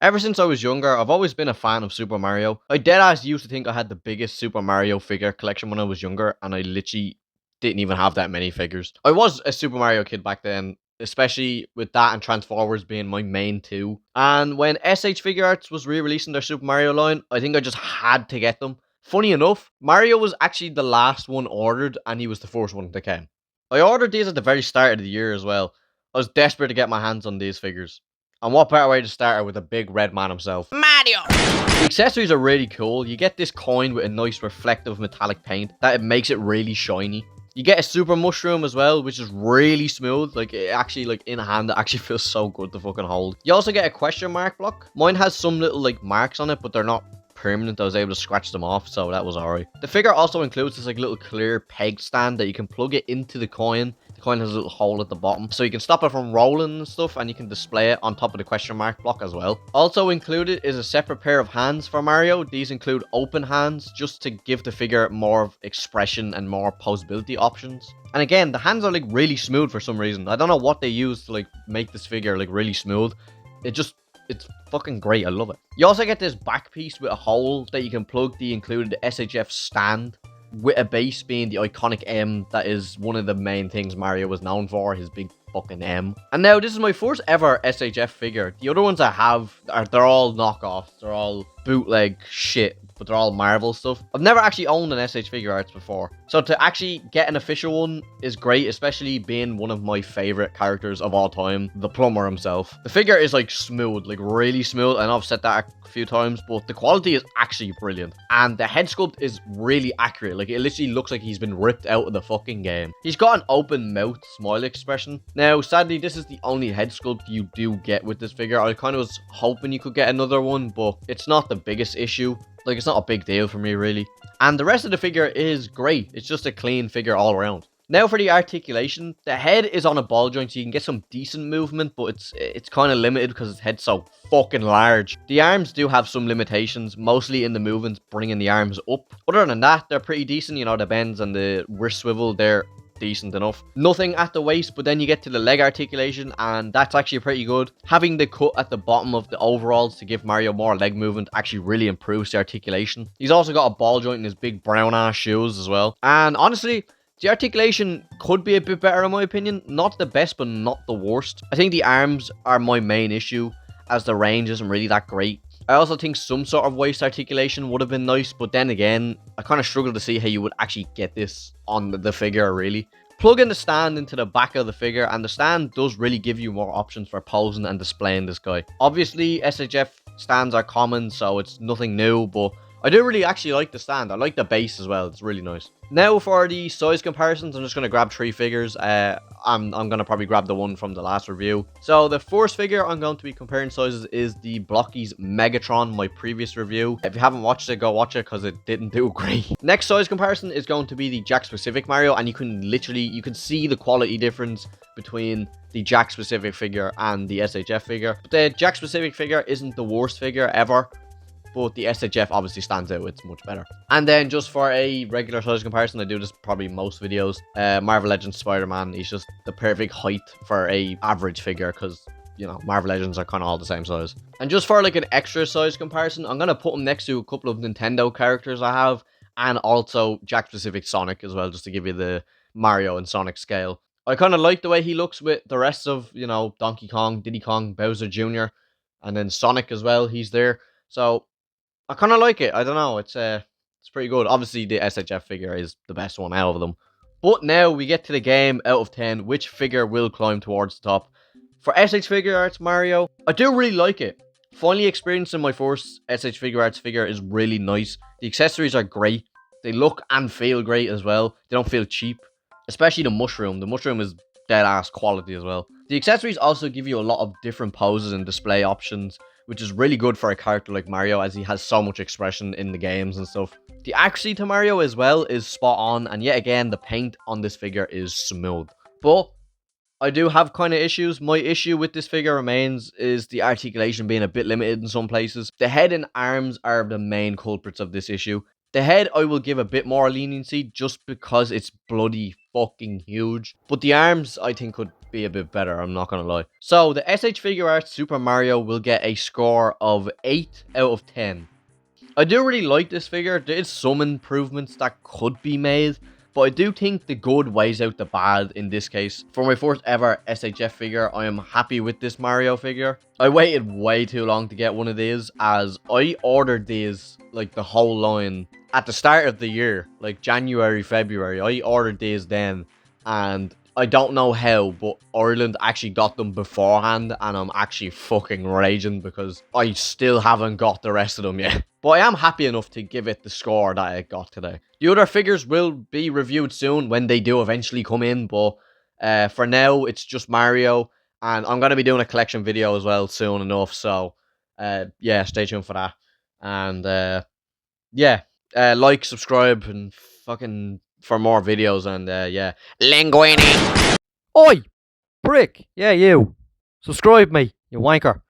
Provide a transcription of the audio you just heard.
Ever since I was younger, I've always been a fan of Super Mario. I deadass used to think I had the biggest Super Mario figure collection when I was younger, and I literally didn't even have that many figures. I was a Super Mario kid back then, especially with that and Transformers being my main two. And when SH Figure Arts was re-releasing their Super Mario line, I think I just had to get them. Funny enough, Mario was actually the last one ordered, and he was the first one that came. I ordered these at the very start of the year as well. I was desperate to get my hands on these figures. And what better way to start it with a big red man himself? Mario! The accessories are really cool. You get this coin with a nice reflective metallic paint that it makes it really shiny. You get a super mushroom as well, which is really smooth. Like, it actually, like, in hand, it actually feels so good to fucking hold. You also get a question mark block. Mine has some little, like, marks on it, but they're not permanent. I was able to scratch them off, so that was alright. The figure also includes this, like, little clear peg stand that you can plug it into the coin. The coin has a little hole at the bottom, so you can stop it from rolling and stuff, and you can display it on top of the question mark block as well. Also included is a separate pair of hands for Mario. These include open hands, just to give the figure more of expression and more posability options. And again, the hands are, like, really smooth for some reason. I don't know what they use to, like, make this figure, like, really smooth. It's fucking great. I love it. You also get this back piece with a hole that you can plug the included SHF stand, with a base being the iconic M that is one of the main things Mario was known for, his big fucking M. And now this is my first ever SHF figure. The other ones I have, they're all knockoffs. They're all bootleg shit, but they're all Marvel stuff. I've never actually owned an SH Figure Arts before, so to actually get an official one is great, especially being one of my favorite characters of all time, the plumber himself. The figure is, like, smooth, like, really smooth. I know I've said that a few times, but the quality is actually brilliant, and the head sculpt is really accurate. Like, it literally looks like he's been ripped out of the fucking game. He's got an open mouth smile expression. Now, sadly, this is the only head sculpt you do get with this figure. I kind of was hoping you could get another one, but it's not the biggest issue. Like, it's not a big deal for me, really. And the rest of the figure is great. It's just a clean figure all around. Now for the articulation. The head is on a ball joint, so you can get some decent movement, but it's kind of limited because its head's so fucking large. The arms do have some limitations, mostly in the movements, bringing the arms up. Other than that, they're pretty decent. You know, the bends and the wrist swivel, they're decent enough. Nothing at the waist, but then you get to the leg articulation, and that's actually pretty good. Having the cut at the bottom of the overalls to give Mario more leg movement actually really improves the articulation. He's also got a ball joint in his big brown ass shoes as well. And honestly, the articulation could be a bit better in my opinion. Not the best, but not the worst. I think the arms are my main issue, as the range isn't really that great. I also think some sort of waist articulation would have been nice, but then again, I kind of struggle to see how you would actually get this on the figure, really. Plug in the stand into the back of the figure, and the stand does really give you more options for posing and displaying this guy. Obviously, SHF stands are common, so it's nothing new, but I do really actually like the stand. I like the base as well. It's really nice. Now for the size comparisons, I'm just going to grab 3 figures. I'm going to probably grab the one from the last review. So the first figure I'm going to be comparing sizes is the Blocky's Megatron, my previous review. If you haven't watched it, go watch it because it didn't do great. Next size comparison is going to be the Jack Specific Mario, and you can see the quality difference between the Jack Specific figure and the SHF figure. But the Jack Specific figure isn't the worst figure ever, but the SHF obviously stands out. It's much better. And then just for a regular size comparison, I do this probably most videos. Marvel Legends Spider-Man, he's just the perfect height for a average figure, because, you know, Marvel Legends are kind of all the same size. And just for like an extra size comparison, I'm going to put him next to a couple of Nintendo characters I have, and also Jack Specific Sonic as well, just to give you the Mario and Sonic scale. I kind of like the way he looks with the rest of, you know, Donkey Kong, Diddy Kong, Bowser Jr., and then Sonic as well, he's there. So I kind of like it. I don't know. It's pretty good. Obviously, the SHF figure is the best one out of them. But now we get to the game out of 10. Which figure will climb towards the top? For SH Figure Arts Mario, I do really like it. Finally experiencing my first SH Figure Arts figure is really nice. The accessories are great. They look and feel great as well. They don't feel cheap. Especially the mushroom. The mushroom is dead ass quality as well. The accessories also give you a lot of different poses and display options, which is really good for a character like Mario, as he has so much expression in the games and stuff. The accuracy to Mario as well is spot on, and yet again, the paint on this figure is smooth. But I do have kind of issues. My issue with this figure remains is the articulation being a bit limited in some places. The head and arms are the main culprits of this issue. The head I will give a bit more leniency just because it's bloody fucking huge. But the arms, I think, could be a bit better, I'm not gonna lie. So, the SH Figure Arts Super Mario will get a score of 8 out of 10. I do really like this figure. There is some improvements that could be made, but I do think the good weighs out the bad in this case. For my first ever SHF figure, I am happy with this Mario figure. I waited way too long to get one of these, as I ordered these, like, the whole line at the start of the year, like January, February. I ordered these then, and I don't know how, but Ireland actually got them beforehand, and I'm actually fucking raging because I still haven't got the rest of them yet. But I am happy enough to give it the score that it got today. The other figures will be reviewed soon when they do eventually come in, but for now, it's just Mario, and I'm going to be doing a collection video as well soon enough, so yeah, stay tuned for that. And yeah, like, subscribe, and fucking for more videos, and yeah. Linguini! Oi! Prick! Yeah, you! Subscribe me, you wanker.